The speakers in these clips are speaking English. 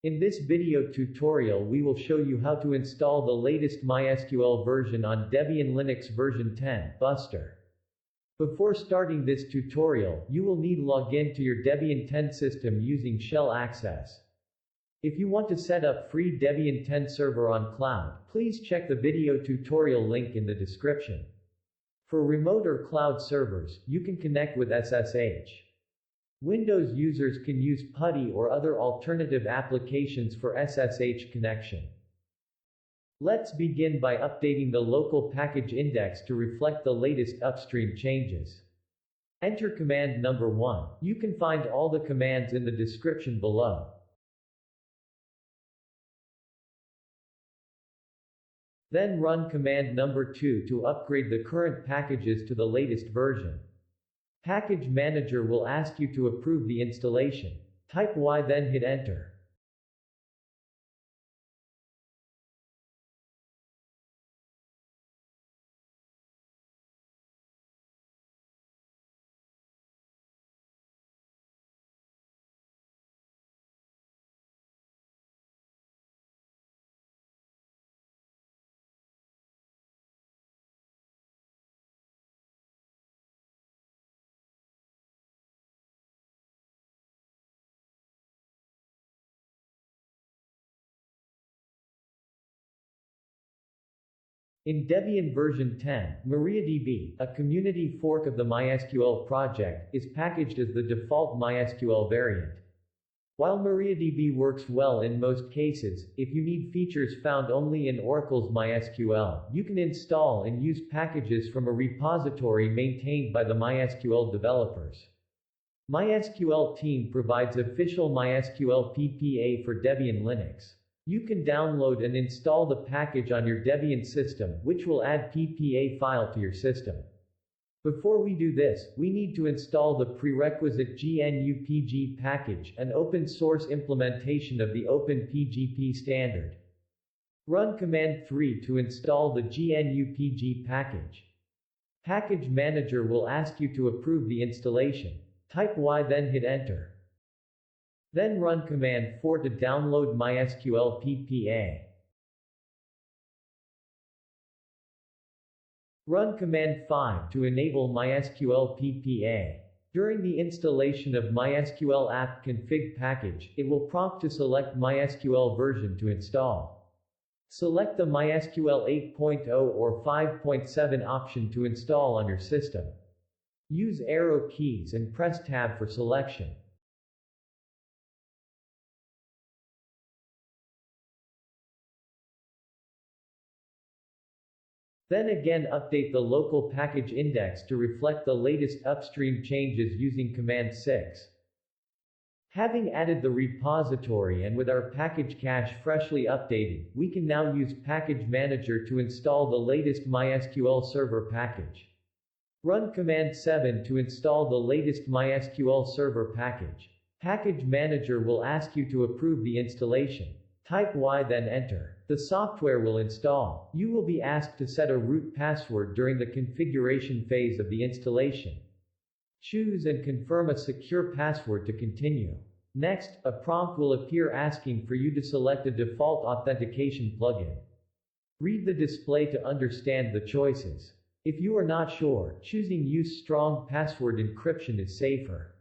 In this video tutorial we will show you how to install the latest MySQL version on Debian Linux version 10, Buster. Before starting this tutorial, you will need login to your Debian 10 system using shell access. If you want to set up free Debian 10 server on cloud, please check the video tutorial link in the description. For remote or cloud servers, you can connect with SSH. Windows users can use PuTTY or other alternative applications for SSH connection. Let's begin by updating the local package index to reflect the latest upstream changes. Enter command number 1. You can find all the commands in the description below. Then run command number 2 to upgrade the current packages to the latest version. Package Manager will ask you to approve the installation. Type Y then hit enter. In Debian version 10, MariaDB, a community fork of the MySQL project, is packaged as the default MySQL variant. While MariaDB works well in most cases, if you need features found only in Oracle's MySQL, you can install and use packages from a repository maintained by the MySQL developers. MySQL team provides official MySQL PPA for Debian Linux. You can download and install the package on your Debian system, which will add PPA file to your system. Before we do this, we need to install the prerequisite gnupg package, an open source implementation of the OpenPGP standard. Run command 3 to install the gnupg package. Package Manager will ask you to approve the installation. Type Y then hit enter. Then run command 4 to download MySQL PPA. Run command 5 to enable MySQL PPA. During the installation of MySQL app config package, it will prompt to select MySQL version to install. Select the MySQL 8.0 or 5.7 option to install on your system. Use arrow keys and press tab for selection. Then again update the local package index to reflect the latest upstream changes using command 6. Having added the repository and with our package cache freshly updated, we can now use Package Manager to install the latest MySQL Server package. Run command 7 to install the latest MySQL Server package. Package Manager will ask you to approve the installation. Type Y then enter. The software will install. You will be asked to set a root password during the configuration phase of the installation. Choose and confirm a secure password to continue. Next, a prompt will appear asking for you to select a default authentication plugin. Read the display to understand the choices. If you are not sure, choosing Use Strong Password Encryption is safer.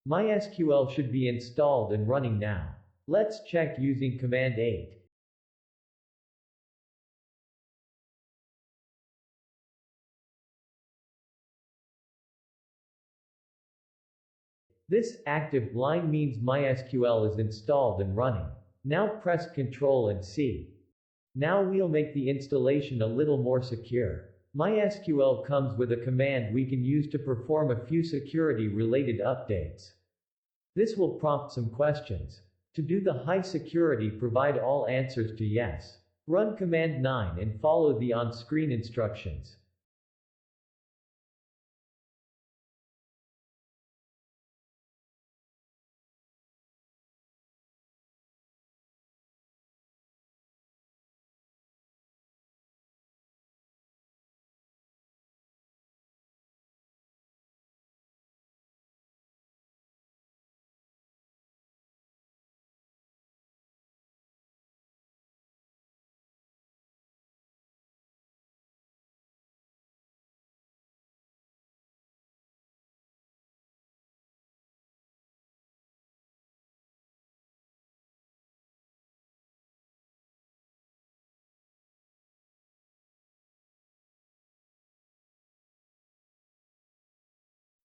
MySQL should be installed and running now. Let's check using command 8. This active line means MySQL is installed and running. Now press Ctrl and C. Now we'll make the installation a little more secure. MySQL comes with a command we can use to perform a few security-related updates. This will prompt some questions. To do the high security, provide all answers to yes. Run command 9 and follow the on-screen instructions.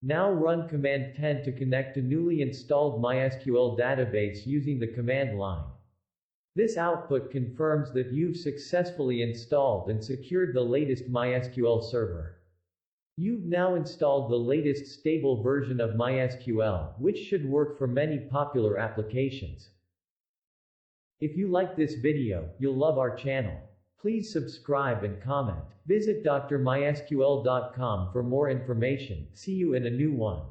Now run command 10 to connect to newly installed MySQL database using the command line. This output confirms that you've successfully installed and secured the latest MySQL server. You've now installed the latest stable version of MySQL, which should work for many popular applications. If you like this video, you'll love our channel. Please subscribe and comment. Visit drmysql.com for more information. See you in a new one.